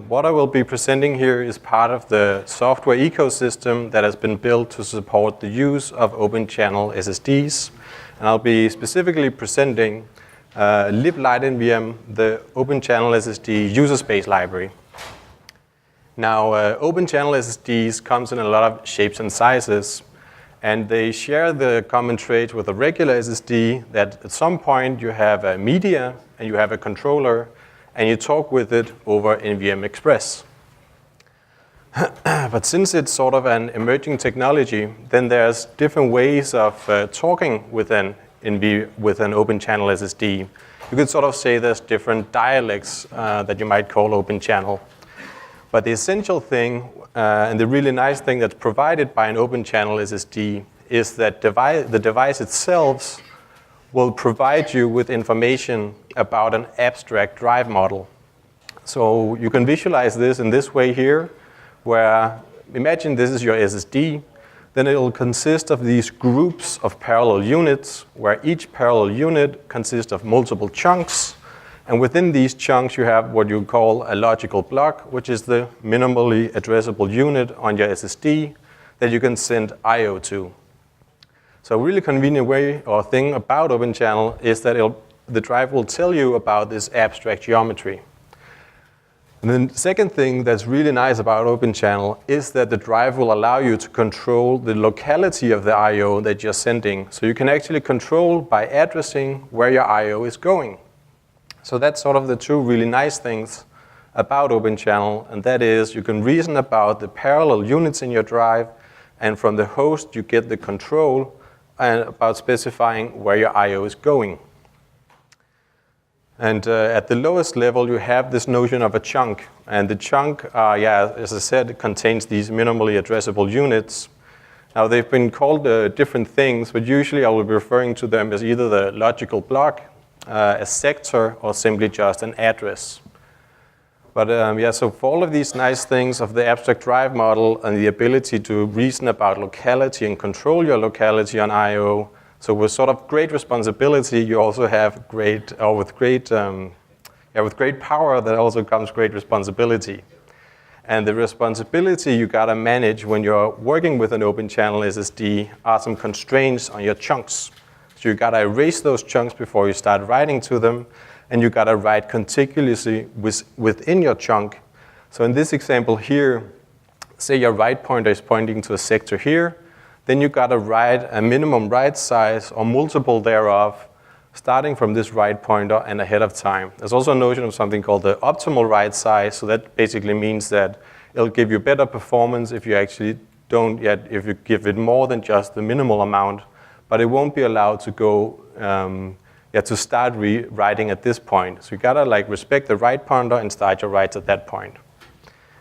What I will be presenting here is part of the software ecosystem that has been built to support the use of Open-Channel SSDs. And I'll be specifically presenting liblightnvm, the Open-Channel SSD User-Space Library. Now, Open-Channel SSDs comes in a lot of shapes and sizes, and they share the common trait with a regular SSD that at some point you have a media and you have a controller and you talk with it over NVM Express. But since it's sort of an emerging technology, then there's different ways of talking with an Open-Channel SSD. You could sort of say there's different dialects that you might call Open-Channel. But the essential thing, and the really nice thing that's provided by an Open-Channel SSD is that the device itself will provide you with information about an abstract drive model. So you can visualize this in this way here, where imagine this is your SSD, then it will consist of these groups of parallel units, where each parallel unit consists of multiple chunks. And within these chunks, you have what you call a logical block, which is the minimally addressable unit on your SSD that you can send I/O to. So a really convenient way or thing about Open-Channel is that the drive will tell you about this abstract geometry. And then the second thing that's really nice about Open-Channel is that the drive will allow you to control the locality of the I/O that you're sending. So you can actually control by addressing where your I/O is going. So that's sort of the two really nice things about Open-Channel, and that is you can reason about the parallel units in your drive, and from the host you get the control about specifying where your I/O is going. And at the lowest level you have this notion of a chunk, and the chunk, as I said, it contains these minimally addressable units. Now they've been called different things, but usually I will be referring to them as either the logical block, a sector, or simply just an address. But so for all of these nice things of the abstract drive model and the ability to reason about locality and control your locality on I/O, so with sort of great responsibility, you also have with great power, that also comes great responsibility. And the responsibility you gotta manage when you're working with an Open-Channel SSD are some constraints on your chunks. So you gotta erase those chunks before you start writing to them, and you gotta write contiguously within your chunk. So in this example here, say your write pointer is pointing to a sector here, then you gotta write a minimum write size or multiple thereof, starting from this write pointer and ahead of time. There's also a notion of something called the optimal write size, so that basically means that it'll give you better performance if you actually if you give it more than just the minimal amount, but it won't be allowed to go, to start rewriting at this point. So you gotta respect the write pointer and start your writes at that point.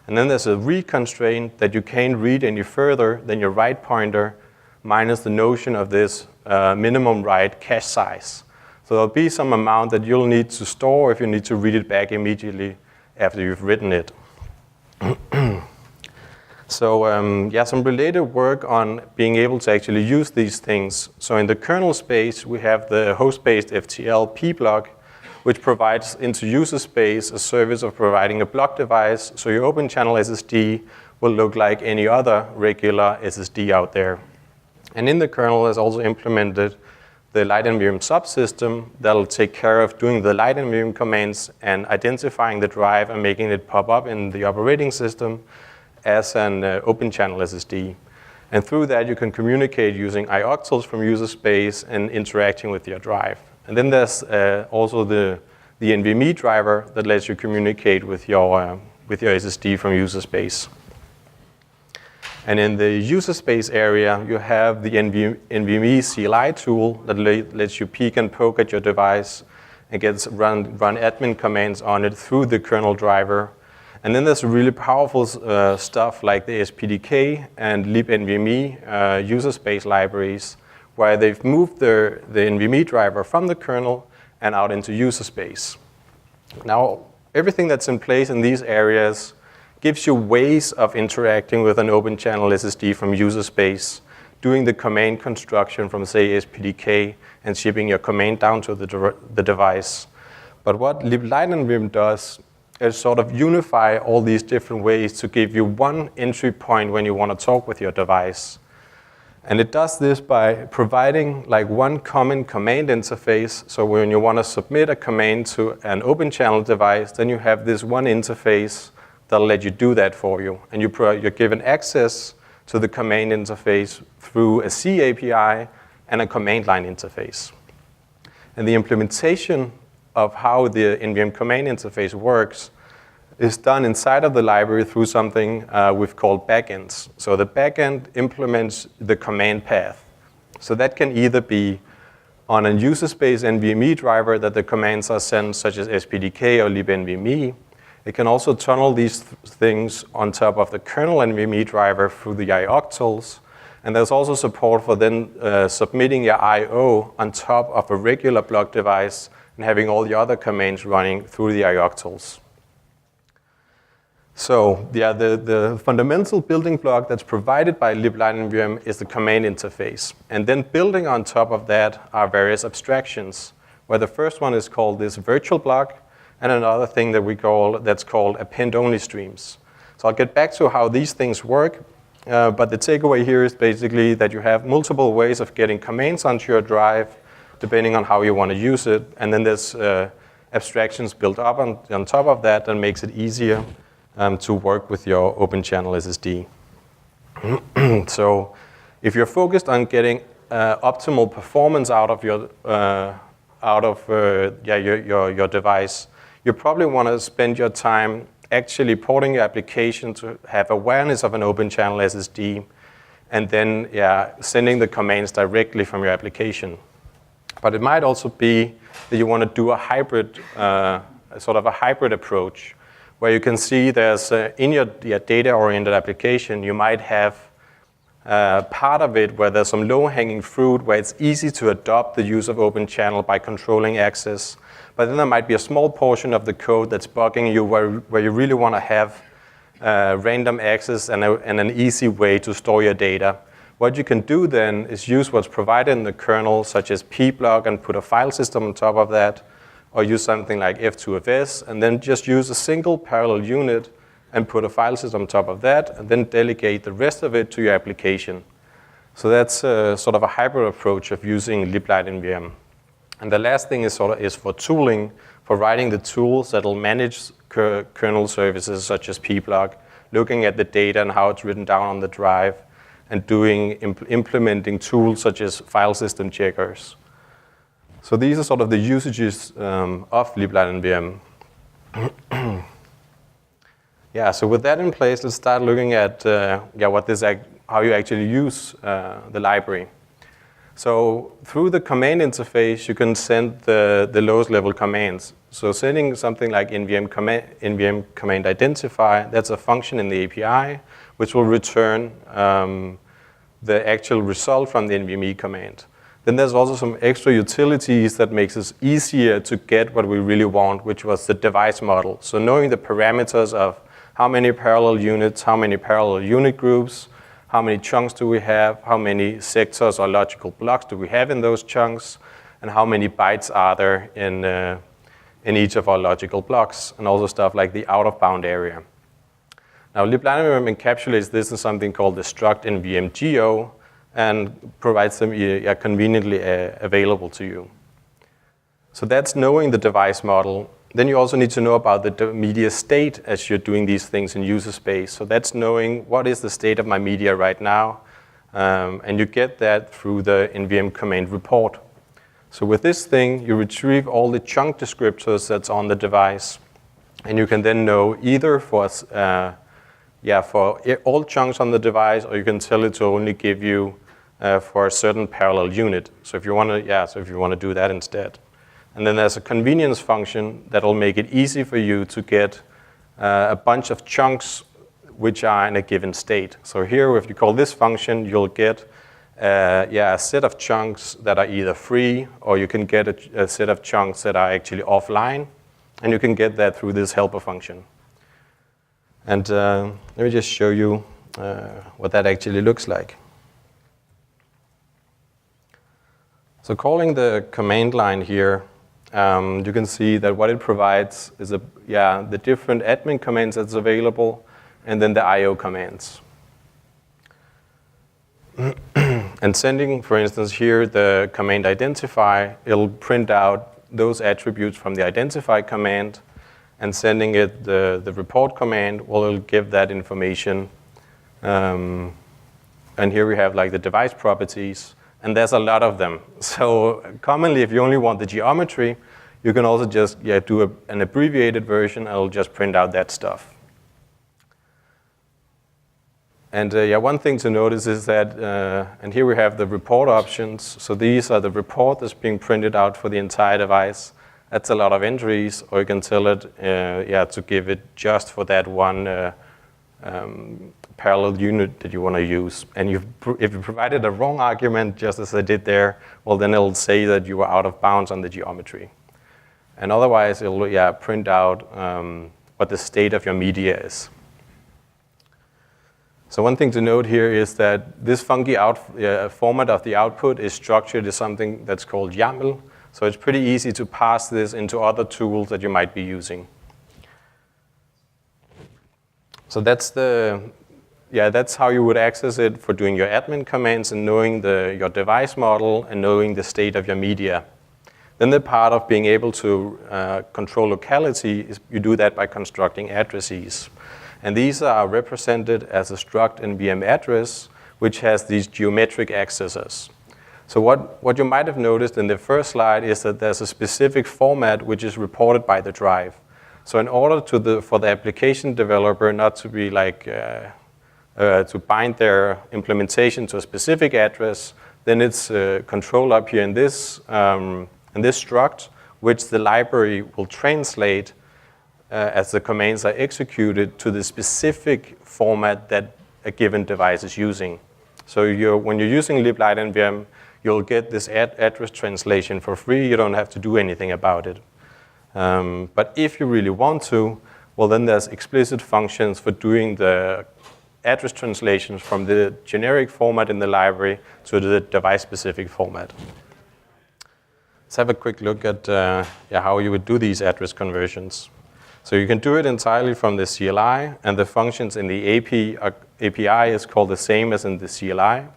And then there's a read constraint that you can't read any further than your write pointer minus the notion of this minimum write cache size. So there'll be some amount that you'll need to store if you need to read it back immediately after you've written it. So some related work on being able to actually use these things. So in the kernel space, we have the host-based FTL P-block, which provides into user space a service of providing a block device. So your Open-Channel SSD will look like any other regular SSD out there. And in the kernel is also implemented the LightNVM subsystem that'll take care of doing the LightNVM commands and identifying the drive and making it pop up in the operating system as an Open-Channel SSD. And through that, you can communicate using ioctls from user space and interacting with your drive. And then there's also the NVMe driver that lets you communicate with your SSD from user space. And in the user space area, you have the NVMe CLI tool that lets you peek and poke at your device and run admin commands on it through the kernel driver. And then there's really powerful stuff like the SPDK and libnvm user space libraries, where they've moved the NVMe driver from the kernel and out into user space. Now, everything that's in place in these areas gives you ways of interacting with an Open-Channel SSD from user space, doing the command construction from, say, SPDK, and shipping your command down to the device. But what liblightnvm does sort of unify all these different ways to give you one entry point when you want to talk with your device. And it does this by providing like one common command interface. So when you want to submit a command to an open channel device, then you have this one interface that'll let you do that for you. And you're given access to the command interface through a C API and a command line interface. And the implementation of how the NVM command interface works is done inside of the library through something we've called backends. So the backend implements the command path. So that can either be on a user-space NVMe driver that the commands are sent, such as SPDK or libnvme. It can also tunnel these things on top of the kernel NVMe driver through the ioctls. And there's also support for then submitting your I/O on top of a regular block device and having all the other commands running through the ioctls. So yeah, the fundamental building block that's provided by liblightnvm is the command interface. And then building on top of that are various abstractions, where the first one is called this virtual block, and another thing that's called append-only streams. So I'll get back to how these things work, but the takeaway here is basically that you have multiple ways of getting commands onto your drive, depending on how you want to use it, and then there's abstractions built up on top of that that makes it easier to work with your Open-Channel SSD. So if you're focused on getting optimal performance out of your device, you probably want to spend your time actually porting your application to have awareness of an Open-Channel SSD, and then sending the commands directly from your application. But it might also be that you want to do a hybrid, sort of a hybrid approach, where you can see there's, in your data-oriented application, you might have part of it where there's some low-hanging fruit, where it's easy to adopt the use of open channel by controlling access. But then there might be a small portion of the code that's bugging you where you really want to have random access and an easy way to store your data. What you can do then is use what's provided in the kernel, such as pblock, and put a file system on top of that, or use something like f2fs, and then just use a single parallel unit and put a file system on top of that, and then delegate the rest of it to your application. So that's sort of a hybrid approach of using liblightnvm. And the last thing is for tooling, for writing the tools that will manage kernel services such as pblock, looking at the data and how it's written down on the drive, and implementing tools such as file system checkers. So these are sort of the usages of liblightnvm. So with that in place, let's start looking at how you actually use the library. So through the command interface, you can send the lowest level commands. So sending something like NVM command identify, that's a function in the API, which will return the actual result from the NVMe command. Then there's also some extra utilities that makes it easier to get what we really want, which was the device model. So knowing the parameters of how many parallel units, how many parallel unit groups, how many chunks do we have, how many sectors or logical blocks do we have in those chunks, and how many bytes are there in each of our logical blocks, and also stuff like the out-of-bound area. Now, liblightnvm encapsulates this in something called the struct nvm-geo, and provides them conveniently available to you. So that's knowing the device model. Then you also need to know about the media state as you're doing these things in user space. So that's knowing what is the state of my media right now. And you get that through the NVM command report. So with this thing, you retrieve all the chunk descriptors that's on the device. And you can then know either for all chunks on the device, or you can tell it to only give you for a certain parallel unit. So if you want to, do that instead. And then there's a convenience function that will make it easy for you to get a bunch of chunks which are in a given state. So here, if you call this function, you'll get a set of chunks that are either free, or you can get a set of chunks that are actually offline, and you can get that through this helper function. And let me just show you what that actually looks like. So calling the command line here, you can see that what it provides is the different admin commands that's available, and then the IO commands. And sending, for instance, here the command identify, it'll print out those attributes from the identify command, and sending it the report command, well, it'll give that information. And here we have like the device properties, and there's a lot of them. So commonly, if you only want the geometry, you can also just do an abbreviated version, and it'll just print out that stuff. And one thing to notice is that, and here we have the report options. So these are the report that's being printed out for the entire device. That's a lot of entries, or you can tell it, to give it just for that one parallel unit that you want to use. And if you provided a wrong argument, just as I did there, well, then it'll say that you were out of bounds on the geometry. And otherwise, it'll print out what the state of your media is. So one thing to note here is that this funky format of the output is structured as something that's called YAML. So it's pretty easy to pass this into other tools that you might be using. So that's that's how you would access it for doing your admin commands and knowing your device model and knowing the state of your media. Then the part of being able to control locality is you do that by constructing addresses. And these are represented as a struct NVM address, which has these geometric accessors. So what you might have noticed in the first slide is that there's a specific format which is reported by the drive. So in order for the application developer not to be like, to bind their implementation to a specific address, then it's controlled up here in this struct, which the library will translate as the commands are executed to the specific format that a given device is using. So when you're using liblightnvm, you'll get this address translation for free. You don't have to do anything about it. But if you really want to, well, then there's explicit functions for doing the address translations from the generic format in the library to the device-specific format. Let's have a quick look at how you would do these address conversions. So you can do it entirely from the CLI, and the functions in the API is called the same as in the CLI.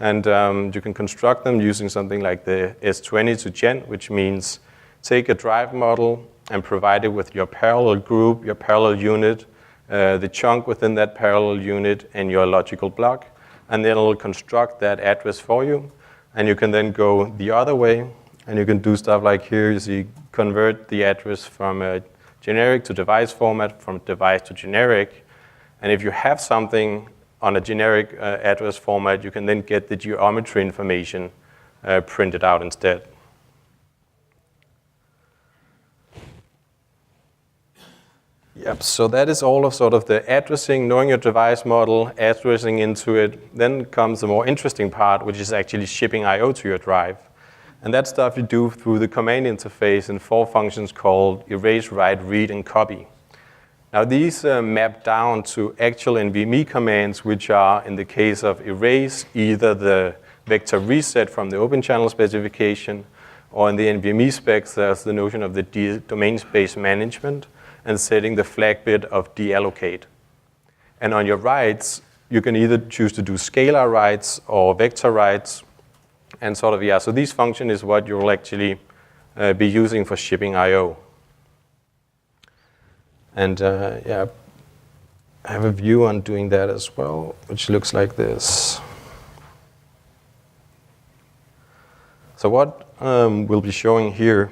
And you can construct them using something like the S20 to gen, which means take a drive model and provide it with your parallel group, your parallel unit, the chunk within that parallel unit, and your logical block. And then it'll construct that address for you. And you can then go the other way, and you can do stuff like here. You see, convert the address from a generic to device format, from device to generic. And if you have something on a generic address format, you can then get the geometry information printed out instead. Yep, so that is all of sort of the addressing, knowing your device model, addressing into it. Then comes the more interesting part, which is actually shipping I/O to your drive. And that stuff you do through the command interface in 4 functions called erase, write, read, and copy. Now these map down to actual NVMe commands, which are, in the case of erase, either the vector reset from the Open-Channel specification, or in the NVMe specs, there's the notion of the domain space management and setting the flag bit of deallocate. And on your writes, you can either choose to do scalar writes or vector writes. And sort of, so this function is what you'll actually be using for shipping I/O. And I have a view on doing that as well, which looks like this. So what we'll be showing here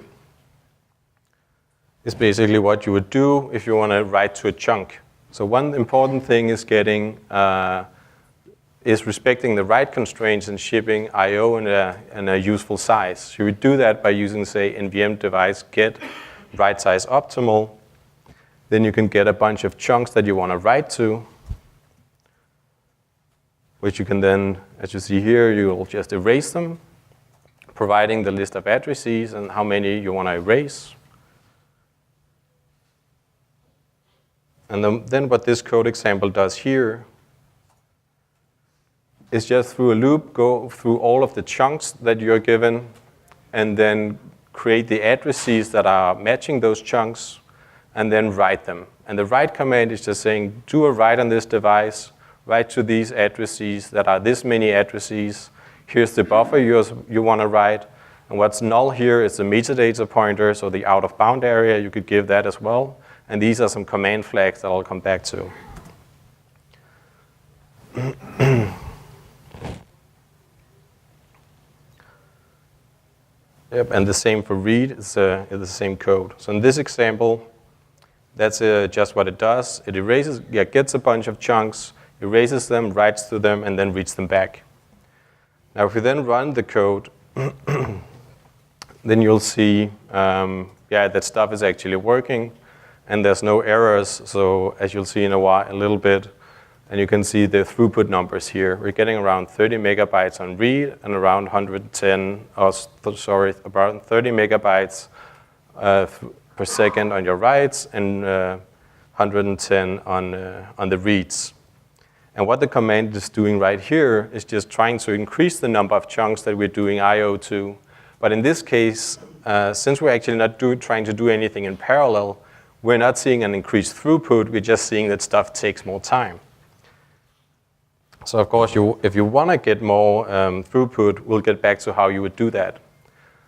is basically what you would do if you want to write to a chunk. So one important thing is respecting the write constraints and shipping I/O in a useful size. So you would do that by using, say, NVM device get write size optimal. Then you can get a bunch of chunks that you want to write to, which you can then, as you see here, you'll just erase them, providing the list of addresses and how many you want to erase. And then what this code example does here is just through a loop, go through all of the chunks that you're given, and then create the addresses that are matching those chunks, and then write them. And the write command is just saying, do a write on this device, write to these addresses that are this many addresses. Here's the buffer you want to write. And what's null here is the metadata pointer, so the out-of-bound area. You could give that as well. And these are some command flags that I'll come back to. Yep, and the same for read, it's the same code. So in this example, that's just what it does. It erases, gets a bunch of chunks, erases them, writes to them, and then reads them back. Now if we then run the code, then you'll see that stuff is actually working, and there's no errors. So as you'll see in a little bit, and you can see the throughput numbers here. We're getting around 30 megabytes on read and around around 30 megabytes per second on your writes and 110 on the reads. And what the command is doing right here is just trying to increase the number of chunks that we're doing I/O to. But in this case, since we're actually not trying to do anything in parallel, we're not seeing an increased throughput. We're just seeing that stuff takes more time. So of course, if you want to get more throughput, we'll get back to how you would do that.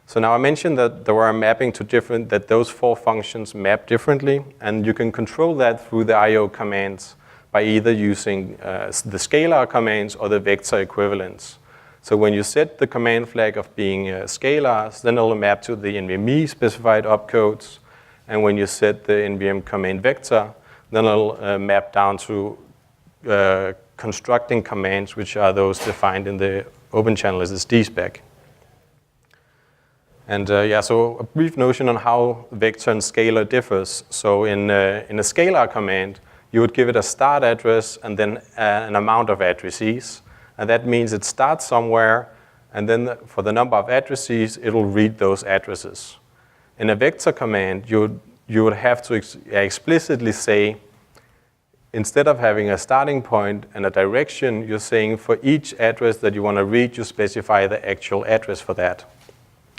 So now I mentioned that there were a mapping to that those 4 functions map differently, and you can control that through the I/O commands by either using the scalar commands or the vector equivalents. So when you set the command flag of being scalars, then it'll map to the NVMe specified opcodes, and when you set the NVM command vector, then it'll map down to constructing commands, which are those defined in the Open-Channel SSD spec. And so a brief notion on how vector and scalar differs. So in a scalar command, you would give it a start address and then an amount of addresses. And that means it starts somewhere, and then for the number of addresses, it'll read those addresses. In a vector command, you would have to explicitly say, instead of having a starting point and a direction, you're saying for each address that you want to read, you specify the actual address for that.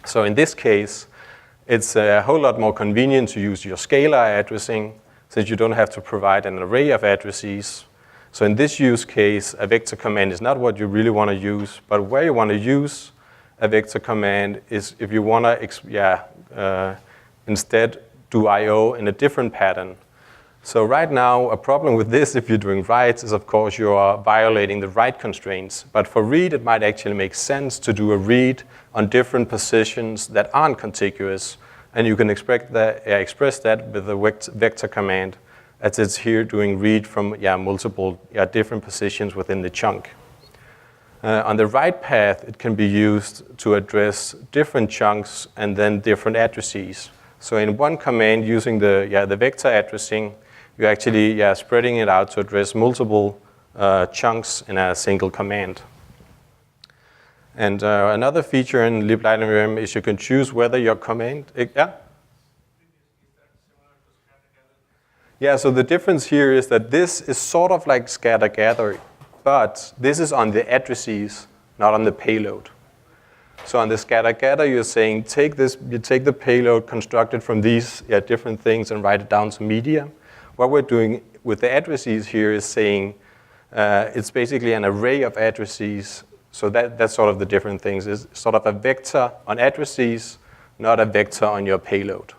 So in this case, it's a whole lot more convenient to use your scalar addressing, since you don't have to provide an array of addresses. So in this use case, a vector command is not what you really want to use, but where you want to use a vector command is if you want to instead do I/O in a different pattern. So right now, a problem with this, if you're doing writes, is of course you are violating the write constraints. But for read, it might actually make sense to do a read on different positions that aren't contiguous. And you can express that with the vector command, as it's here doing read from multiple different positions within the chunk. On the write path, it can be used to address different chunks and then different addresses. So in one command, using the vector addressing, you're actually spreading it out to address multiple chunks in a single command. And another feature in liblightnvm is you can choose whether your command... Yeah, so the difference here is that this is sort of like scatter-gather, but this is on the addresses, not on the payload. So on the scatter-gather, you're saying, you take the payload constructed from these different things and write it down to media. What we're doing with the addresses here is saying it's basically an array of addresses. So that's sort of the different things. It's sort of a vector on addresses, not a vector on your payload.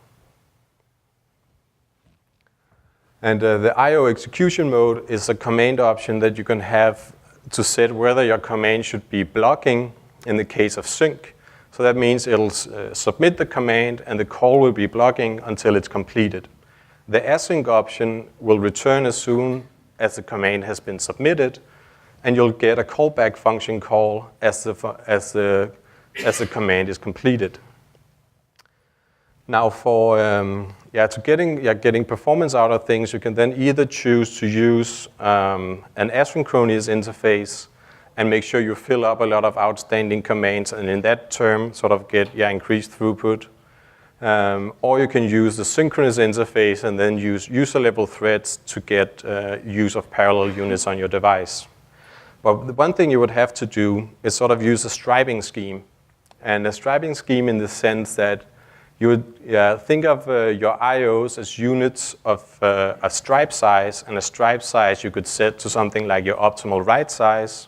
And the I/O execution mode is a command option that you can have to set whether your command should be blocking in the case of sync. So that means it'll submit the command and the call will be blocking until it's completed. The async option will return as soon as the command has been submitted, and you'll get a callback function call as the command is completed. Now for getting performance out of things, you can then either choose to use an asynchronous interface and make sure you fill up a lot of outstanding commands, and in that term sort of get increased throughput. Or you can use the synchronous interface and then use user-level threads to get use of parallel units on your device. But the one thing you would have to do is sort of use a striping scheme. And a striping scheme in the sense that you would think of your IOs as units of a stripe size, and a stripe size you could set to something like your optimal write size.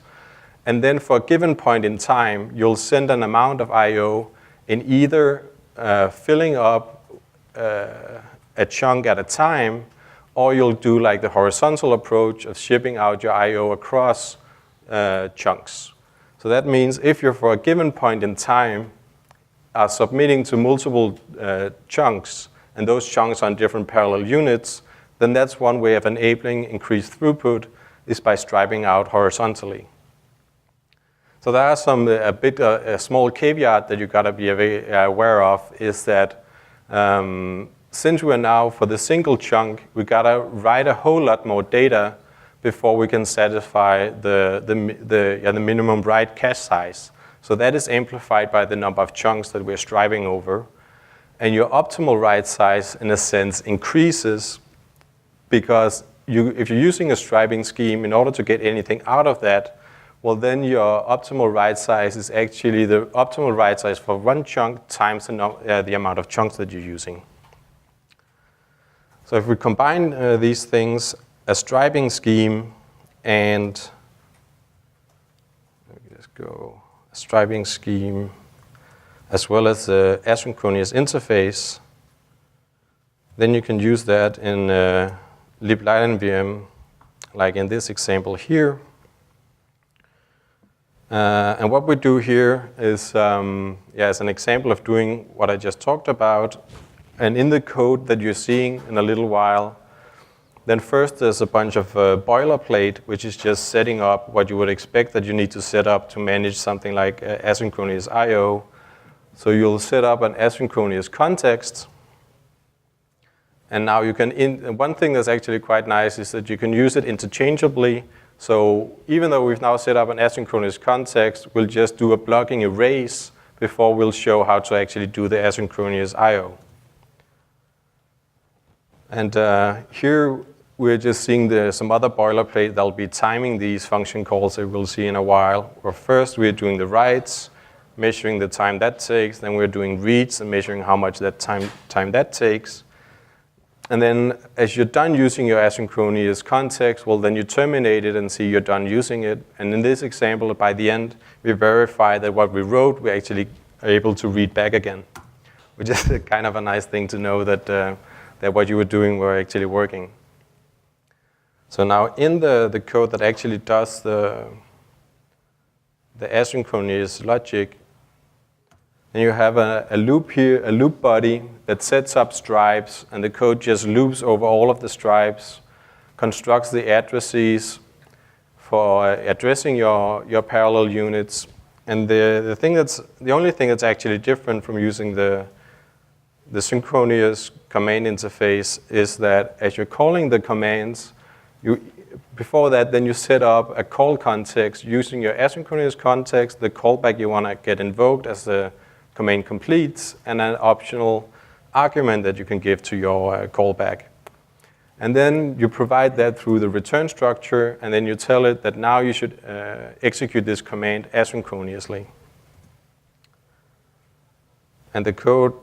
And then for a given point in time, you'll send an amount of IO in either filling up a chunk at a time, or you'll do like the horizontal approach of shipping out your IO across chunks. So that means if you're for a given point in time are submitting to multiple chunks, and those chunks are on different parallel units, then that's one way of enabling increased throughput is by striping out horizontally. So there are a small caveat that you gotta be aware of is that since we're now for the single chunk, we gotta write a whole lot more data before we can satisfy the minimum write cache size. So that is amplified by the number of chunks that we're striving over. And your optimal write size, in a sense, increases because if you're using a striping scheme, in order to get anything out of that, well, then your optimal write size is actually the optimal write size for one chunk times the amount of chunks that you're using. So if we combine these things, a striping scheme and a striping scheme, as well as the asynchronous interface, then you can use that in liblightnvm, like in this example here. And what we do here is, as an example of doing what I just talked about, and in the code that you're seeing in a little while, then first there's a bunch of boilerplate, which is just setting up what you would expect that you need to set up to manage something like asynchronous IO. So you'll set up an asynchronous context. And now you can, one thing that's actually quite nice is that you can use it interchangeably. So even though we've now set up an asynchronous context, we'll just do a blocking erase before we'll show how to actually do the asynchronous IO. And here we're just seeing some other boilerplate that'll be timing these function calls that we'll see in a while. Where first we're doing the writes, measuring the time that takes, then we're doing reads and measuring how much that time that takes. And then as you're done using your asynchronous context, well, then you terminate it and see you're done using it. And in this example, by the end, we verify that what we wrote, we actually are able to read back again, which is kind of a nice thing to know that, that what you were doing were actually working. So now in the code that actually does the asynchronous logic, then you have a loop here, a loop body that sets up stripes, and the code just loops over all of the stripes, constructs the addresses for addressing your parallel units. And the only thing that's actually different from using the synchronous command interface is that as you're calling the commands, before that, then you set up a call context using your asynchronous context, the callback you want to get invoked as the command completes, and an optional argument that you can give to your callback. And then you provide that through the return structure, and then you tell it that now you should execute this command asynchronously. And the code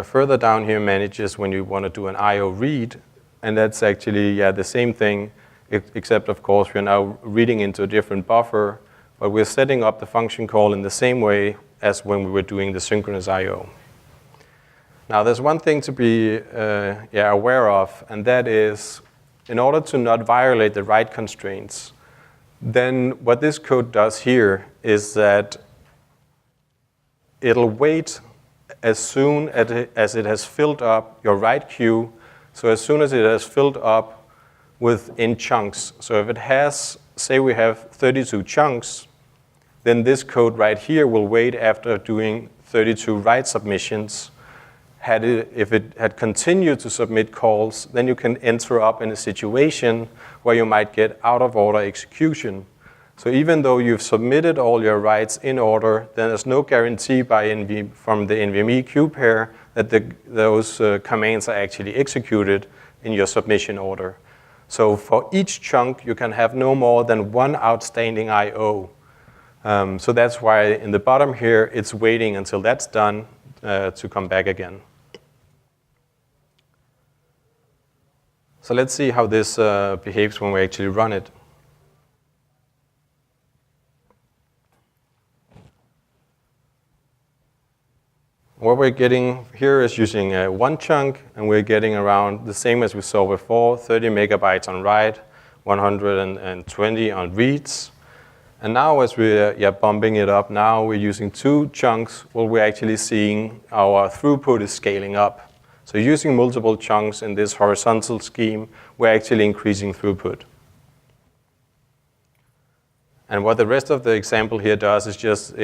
further down here manages when you want to do an IO read, and that's actually the same thing, except of course we're now reading into a different buffer, but we're setting up the function call in the same way as when we were doing the synchronous IO. Now there's one thing to be aware of, and that is in order to not violate the write constraints, then what this code does here is that it'll wait as soon as it has filled up your write queue. So as soon as it has filled up within chunks. So if it has, say we have 32 chunks, then this code right here will wait after doing 32 write submissions. If it had continued to submit calls, then you can enter up in a situation where you might get out of order execution. So even though you've submitted all your writes in order, then there's no guarantee from the NVMe queue pair that those commands are actually executed in your submission order. So for each chunk, you can have no more than one outstanding IO. So that's why in the bottom here, it's waiting until that's done to come back again. So let's see how this behaves when we actually run it. What we're getting here is using one chunk, and we're getting around the same as we saw before, 30 megabytes on write, 120 on reads. And now as we're bumping it up, now we're using two chunks, well, we're actually seeing our throughput is scaling up. So using multiple chunks in this horizontal scheme, we're actually increasing throughput. And what the rest of the example here does is just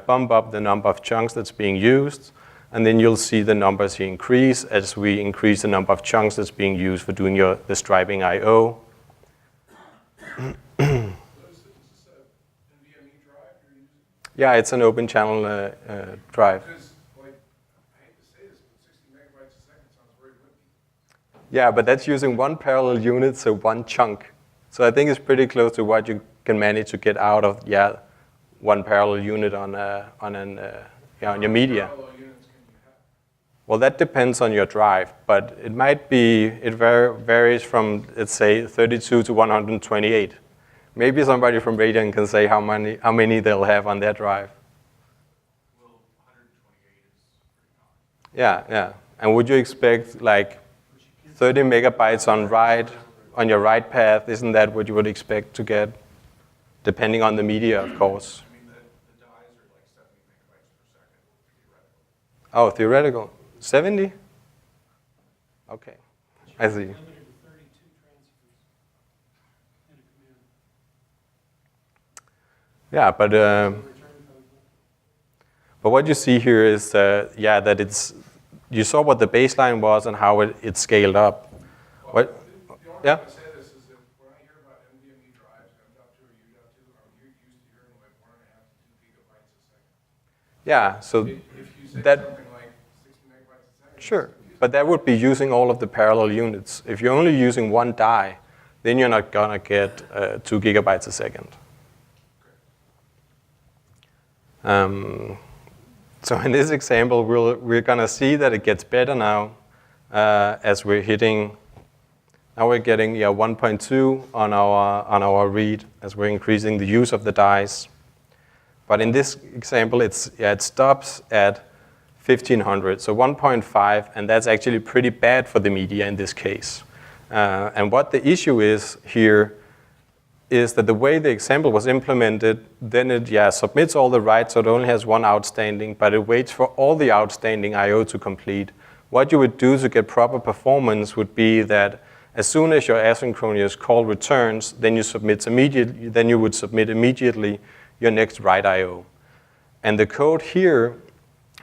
bump up the number of chunks that's being used, and then you'll see the numbers here increase as we increase the number of chunks that's being used for doing the striping I/O. Yeah, it's an Open-Channel drive. Because, like, I hate to say this, but 60 megabytes a second sounds very good. Yeah, but that's using one parallel unit, so one chunk. So I think it's pretty close to what you can manage to get out of one parallel unit on your media. How many parallel units can you have? Well, that depends on your drive, but it might be it varies from, let's say, 32 to 128. Maybe somebody from Radian can say how many they'll have on their drive. Well, 128 is pretty high. Yeah. And would you expect like 30 megabytes on write on your write path? Isn't that what you would expect to get? Depending on the media, of course. I mean, the dies are like 70 megabytes per second, theoretical. Oh, theoretical. 70? Okay, I see. Yeah, but what you see here is, that it's, you saw what the baseline was and how it scaled up. Well, What? The Yeah? only reason I say this is that when I hear about NVMe drives, M.2 or U.2, I'm used to hearing like 1.5 to 2 gigabytes a second. Yeah, so If you say that, something like 60 megabytes a second, sure, but that would be using all of the parallel units. If you're only using one die, then you're not gonna get 2 gigabytes a second. So in this example, we're gonna see that it gets better now as we're hitting. Now we're getting 1.2 on our read as we're increasing the use of the dies. But in this example, it stops at 1500, so 1.5, and that's actually pretty bad for the media in this case. And what the issue is here is that the way the example was implemented, then it submits all the writes, so it only has one outstanding, but it waits for all the outstanding I/O to complete. What you would do to get proper performance would be that as soon as your asynchronous call returns, then you would submit immediately your next write I/O. And the code here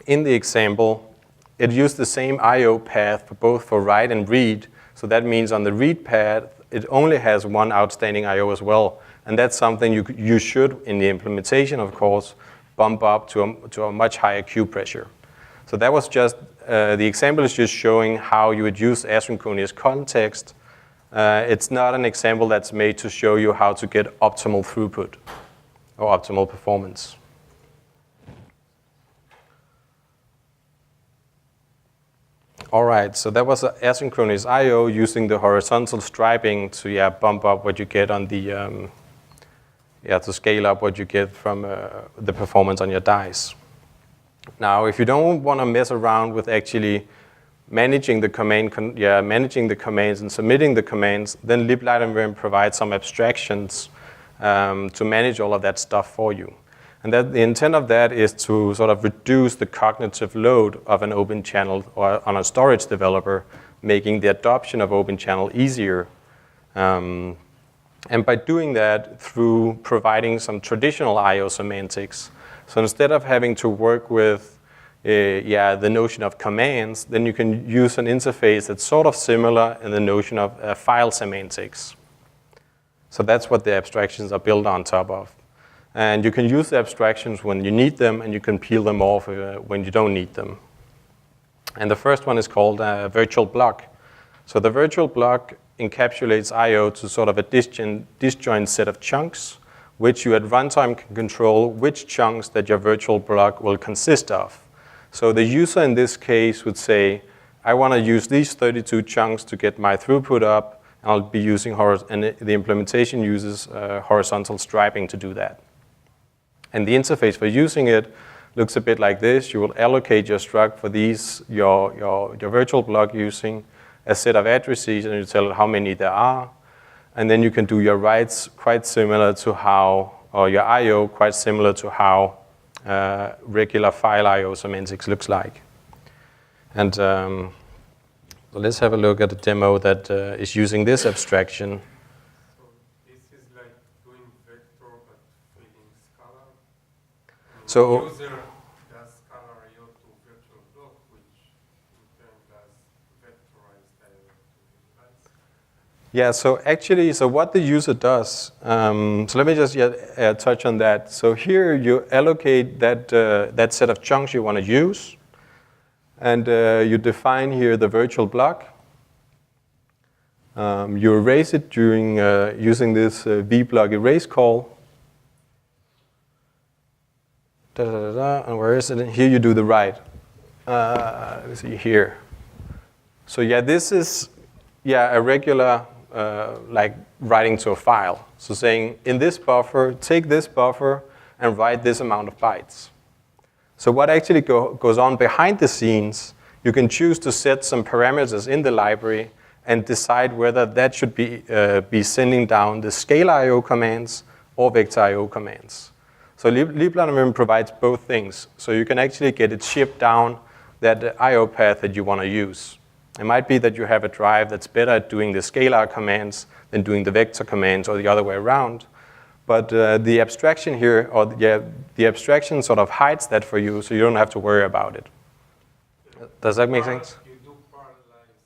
in the example, it used the same I/O path for both for write and read. So that means on the read path, it only has one outstanding I/O as well. And that's something you should, in the implementation, of course, bump up to a much higher queue pressure. So that was just, the example is just showing how you would use asynchronous context. It's not an example that's made to show you how to get optimal throughput or optimal performance. All right, so that was asynchronous I/O using the horizontal striping to bump up what you get on the, to scale up what you get from the performance on your dies. Now, if you don't want to mess around with actually managing the commands and submitting the commands, then liblightnvm provides some abstractions to manage all of that stuff for you. And that the intent of that is to sort of reduce the cognitive load of an open channel or on a storage developer, making the adoption of open channel easier. And by doing that through providing some traditional I/O semantics. So instead of having to work with the notion of commands, then you can use an interface that's sort of similar in the notion of file semantics. So that's what the abstractions are built on top of. And you can use the abstractions when you need them, and you can peel them off when you don't need them. And the first one is called a virtual block. So the virtual block encapsulates I/O to sort of a disjoint set of chunks, which you at runtime can control which chunks that your virtual block will consist of. So the user in this case would say, I want to use these 32 chunks to get my throughput up, and I'll be using and the implementation uses horizontal striping to do that. And the interface for using it looks a bit like this. You will allocate your struct for these, your virtual block using a set of addresses, and you tell it how many there are. And then you can do your writes quite similar to how, or your I.O. quite similar to how regular file I.O. semantics looks like. And so let's have a look at a demo that is using this abstraction. So this is like doing vector but filling scalar. So The user does scalar I.O. to virtual block, which in turn does vectorized I.O. to the device. yeah, so actually, so what the user does, so let me just touch on that. So here you allocate that set of chunks you want to use. And you define here the virtual block. You erase it during using this vblock erase call. And where is it? And here you do the write. Let's see here. So yeah, this is a regular like writing to a file. So saying in this buffer, take this buffer and write this amount of bytes. So what actually goes on behind the scenes, you can choose to set some parameters in the library and decide whether that should be sending down the scale I.O. commands or vector I.O. commands. So liblightnvm provides both things. So you can actually get it shipped down that I.O. path that you want to use. It might be that you have a drive that's better at doing the scalar commands than doing the vector commands or the other way around. But the abstraction here, or the abstraction sort of hides that for you, so you don't have to worry about it. Does that make sense? You do parallelize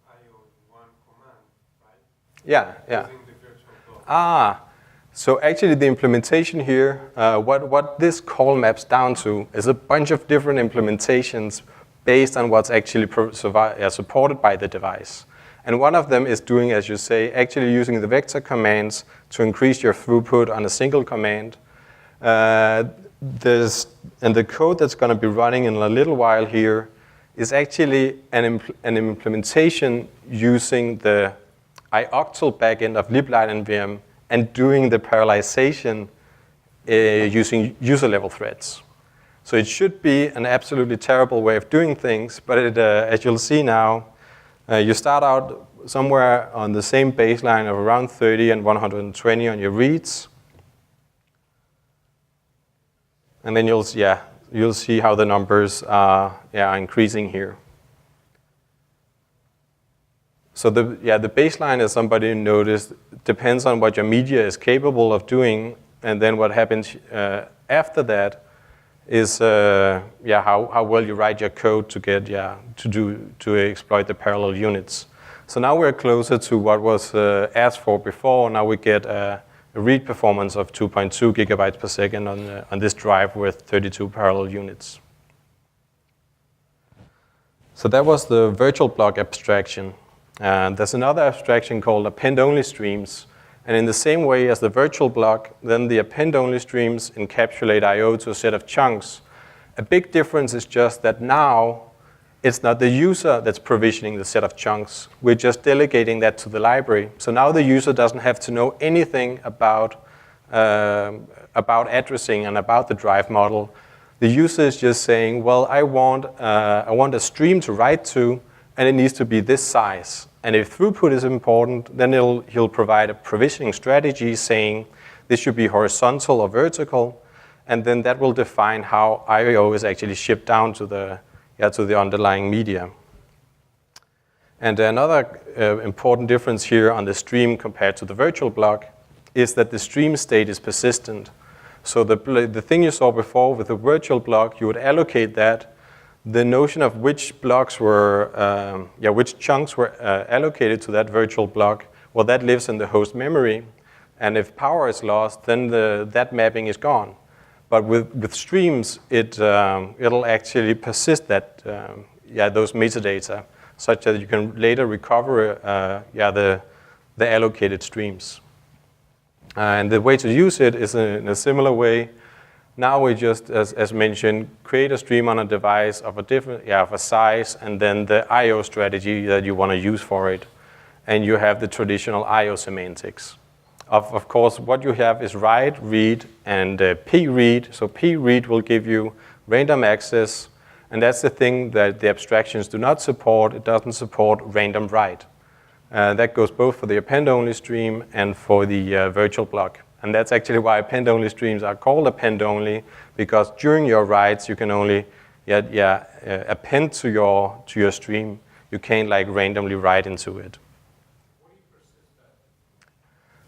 I.O. in one command, right? Yeah. Using the virtual block. So actually the implementation here, what this call maps down to is a bunch of different implementations based on what's actually supported by the device. And one of them is doing, as you say, actually using the vector commands to increase your throughput on a single command. And the code that's going to be running in a little while here is actually an implementation using the ioctl backend of liblightnvm and doing the parallelization using user-level threads. So it should be an absolutely terrible way of doing things, but as you'll see now, you start out somewhere on the same baseline of around 30 and 120 on your reads. And then you'll see how the numbers are increasing here. So the baseline, as somebody noticed, depends on what your media is capable of doing, and then what happens after that is how well you write your code to get to exploit the parallel units. So now we're closer to what was asked for before. Now we get a read performance of 2.2 gigabytes per second on this drive with 32 parallel units. So that was the virtual block abstraction. And there's another abstraction called append-only streams. And in the same way as the virtual block, then the append-only streams encapsulate I.O. to a set of chunks. A big difference is just that now it's not the user that's provisioning the set of chunks. We're just delegating that to the library. So now the user doesn't have to know anything about addressing and about the drive model. The user is just saying, well, I want a stream to write to, and it needs to be this size. And if throughput is important, then he'll provide a provisioning strategy saying this should be horizontal or vertical, and then that will define how I.O. is actually shipped down to the underlying media. And another important difference here on the stream compared to the virtual block is that the stream state is persistent. So the thing you saw before with the virtual block, you would allocate that. The notion of which blocks were, which chunks were allocated to that virtual block, well, that lives in the host memory. And if power is lost, then that mapping is gone. But with streams, it'll actually persist that, those metadata, such that you can later recover, the allocated streams. And the way to use it is in a similar way. Now we just, as mentioned, create a stream on a device of a different, of a size, and then the I/O strategy that you want to use for it, and you have the traditional I/O semantics. Of course, what you have is write, read, and p-read. So p-read will give you random access, and that's the thing that the abstractions do not support. It doesn't support random write. That goes both for the append-only stream and for the virtual block. And that's actually why append-only streams are called append-only, because during your writes, you can only append to your stream. You can't like randomly write into it.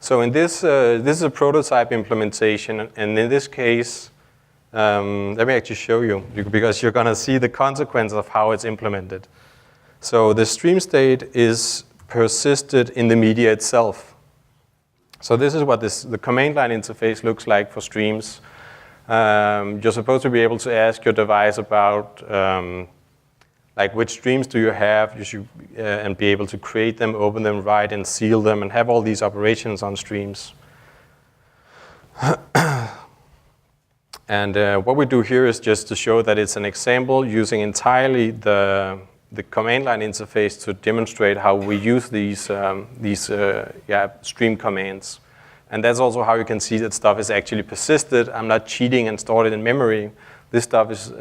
So in this is a prototype implementation, and in this case, let me actually show you, because you're going to see the consequence of how it's implemented. So the stream state is persisted in the media itself. So this is what the command line interface looks like for streams. You're supposed to be able to ask your device about like which streams do you have. You should and be able to create them, open them, write, and seal them, and have all these operations on streams. And what we do here is just to show that it's an example using entirely the command line interface to demonstrate how we use these stream commands. And that's also how you can see that stuff is actually persisted. I'm not cheating and stored it in memory. This stuff is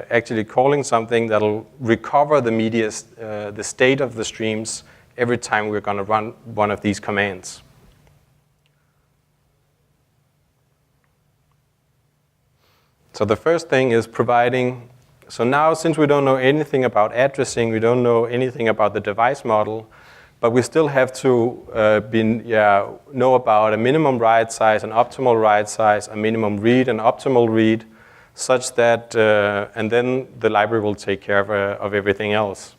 actually calling something that'll recover the media, the state of the streams every time we're going to run one of these commands. So the first thing is providing. So now, since we don't know anything about addressing, we don't know anything about the device model, but we still have to know about a minimum write size, an optimal write size, a minimum read, and optimal read, such that, and then the library will take care of everything else.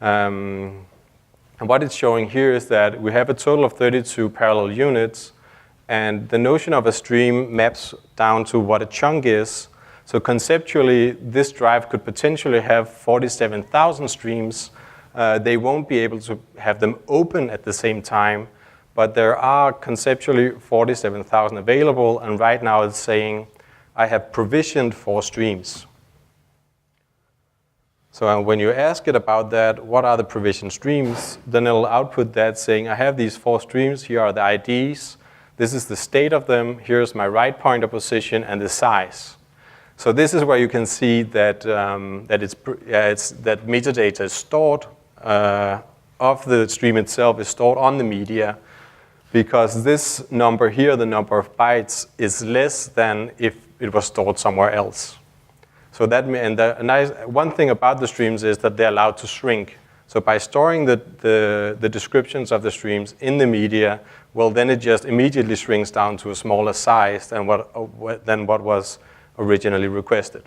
And what it's showing here is that we have a total of 32 parallel units, and the notion of a stream maps down to what a chunk is. So conceptually, this drive could potentially have 47,000 streams. They won't be able to have them open at the same time, but there are conceptually 47,000 available, and right now it's saying, I have provisioned 4 streams. So when you ask it about that, what are the provisioned streams, then it'll output that saying, I have these 4 streams, here are the IDs, this is the state of them, here's my write pointer position and the size. So this is where you can see that that metadata is stored of the stream itself is stored on the media, because this number here, the number of bytes, is less than if it was stored somewhere else. So that one thing about the streams is that they're allowed to shrink. So by storing the descriptions of the streams in the media, well, then it just immediately shrinks down to a smaller size than what was originally requested.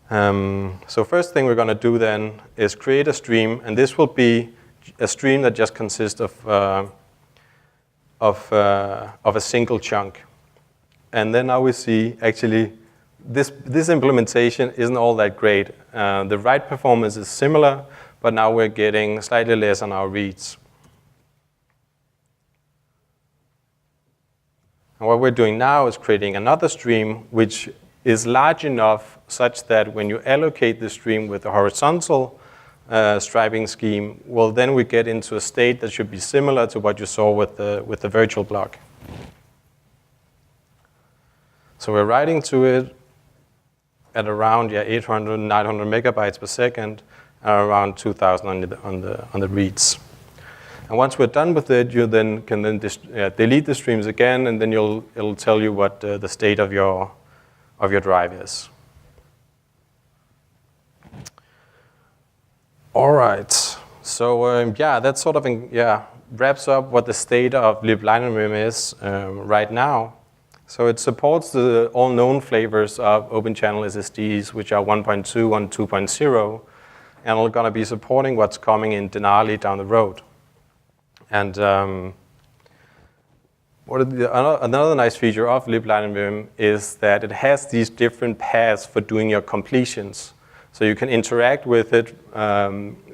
So first thing we're going to do then is create a stream, and this will be a stream that just consists of a single chunk. And then now we see actually this implementation isn't all that great. The write performance is similar, but now we're getting slightly less on our reads. And what we're doing now is creating another stream which is large enough such that when you allocate the stream with a horizontal striping scheme, well, then we get into a state that should be similar to what you saw with the virtual block. So we're writing to it at around 800, 900 megabytes per second, and around 2,000 on the reads. And once we're done with it, you then can delete the streams again, and then it'll tell you what the state of your drive is. All right. So that sort of wraps up what the state of liblightnvm is right now. So it supports the all known flavors of Open-Channel SSDs, which are 1.2 and 2.0, and we're going to be supporting what's coming in Denali down the road. And another nice feature of liblightnvm is that it has these different paths for doing your completions. So you can interact with it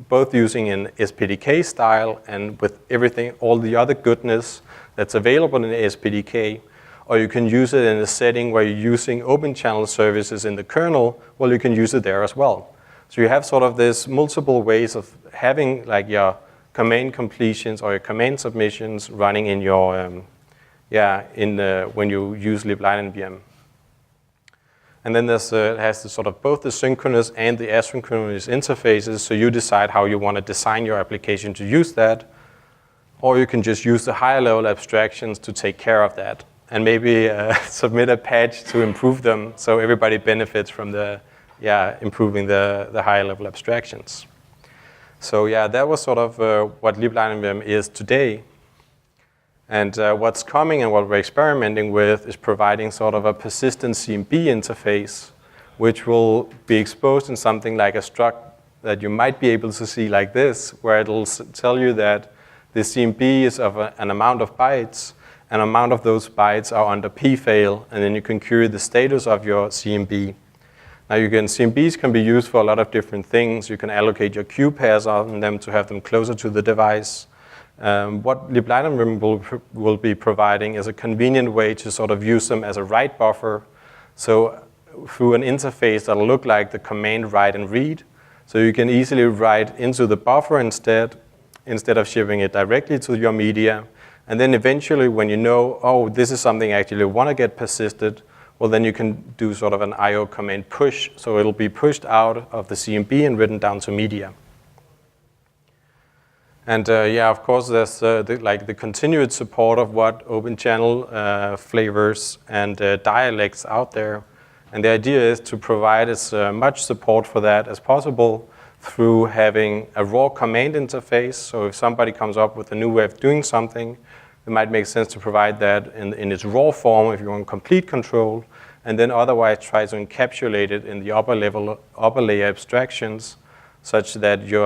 both using an SPDK style and with everything, all the other goodness that's available in the SPDK. or you can use it in a setting where you're using open channel services in the kernel, well, you can use it there as well. So you have sort of this multiple ways of having like your command completions or your command submissions running in your, when you use liblightnvm. And then there's, it has the sort of both the synchronous and the asynchronous interfaces, so you decide how you want to design your application to use that, or you can just use the higher level abstractions to take care of that, and maybe submit a patch to improve them so everybody benefits from the, improving the higher level abstractions. So yeah, that was sort of what liblightnvm is today. And what's coming and what we're experimenting with is providing sort of a persistent CMB interface, which will be exposed in something like a struct that you might be able to see like this, where it'll tell you that the CMB is of an amount of bytes, and amount of those bytes are under pfail, and then you can query the status of your CMB. Now CMBs can be used for a lot of different things. You can allocate your queue pairs on them to have them closer to the device. What liblightnvm will be providing is a convenient way to sort of use them as a write buffer. So through an interface that'll look like the command write and read. So you can easily write into the buffer instead of shipping it directly to your media. And then eventually when you know, oh, this is something I actually want to get persisted, well, then you can do sort of an IO command push. So it'll be pushed out of the CMB and written down to media. And of course, there's the continued support of what open channel flavors and dialects out there. And the idea is to provide as much support for that as possible through having a raw command interface. So if somebody comes up with a new way of doing something, it might make sense to provide that in its raw form if you want complete control, and then otherwise try to encapsulate it in the upper layer abstractions, such that you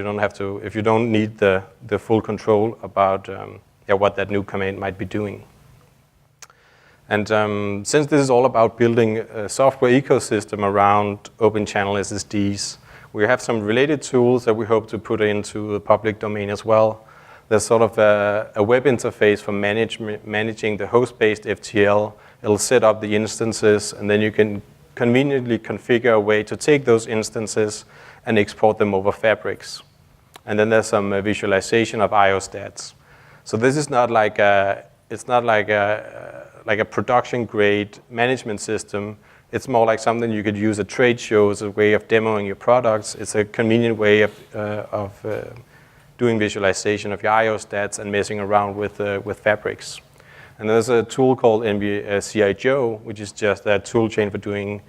don't have to, if you don't need the full control about what that new command might be doing. And since this is all about building a software ecosystem around open channel SSDs, we have some related tools that we hope to put into the public domain as well. There's sort of a web interface for managing the host-based FTL. It'll set up the instances, and then you can conveniently configure a way to take those instances and export them over fabrics. And then there's some visualization of IO stats. So this is not like a production grade management system. It's more like something you could use at trade shows, a way of demoing your products. It's a convenient way of doing visualization of your IO stats and messing around with fabrics. And there's a tool called CIJO, which is just a tool chain for doing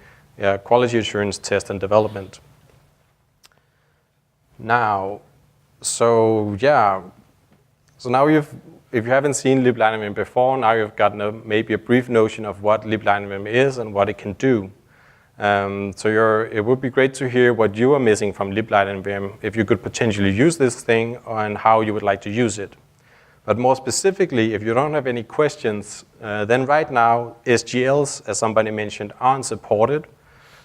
quality assurance test and development. Now, so now if you haven't seen liblightnvm before, now you've gotten maybe a brief notion of what liblightnvm is and what it can do. It would be great to hear what you are missing from liblightnvm, if you could potentially use this thing, and how you would like to use it. But more specifically, if you don't have any questions, then right now, SGLs, as somebody mentioned, aren't supported.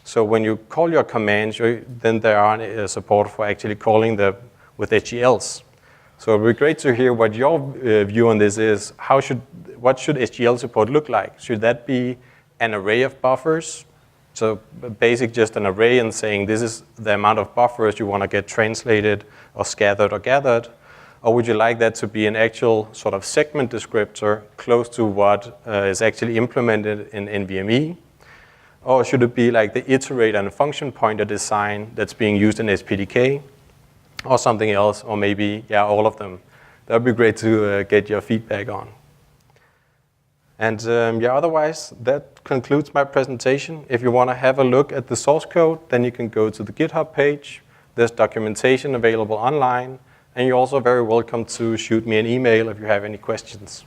So when you call your commands, then there aren't support for actually calling them with SGLs. So it would be great to hear what your view on this is. What should SGL support look like? Should that be an array of buffers? So basic, just an array and saying this is the amount of buffers you want to get translated or scattered or gathered? Or would you like that to be an actual sort of segment descriptor close to what is actually implemented in NVMe? Or should it be like the iterator and function pointer design that's being used in SPDK? Or something else, or maybe, all of them. That would be great to get your feedback on. And otherwise, that concludes my presentation. If you want to have a look at the source code, then you can go to the GitHub page. There's documentation available online. And you're also very welcome to shoot me an email if you have any questions.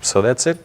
So that's it.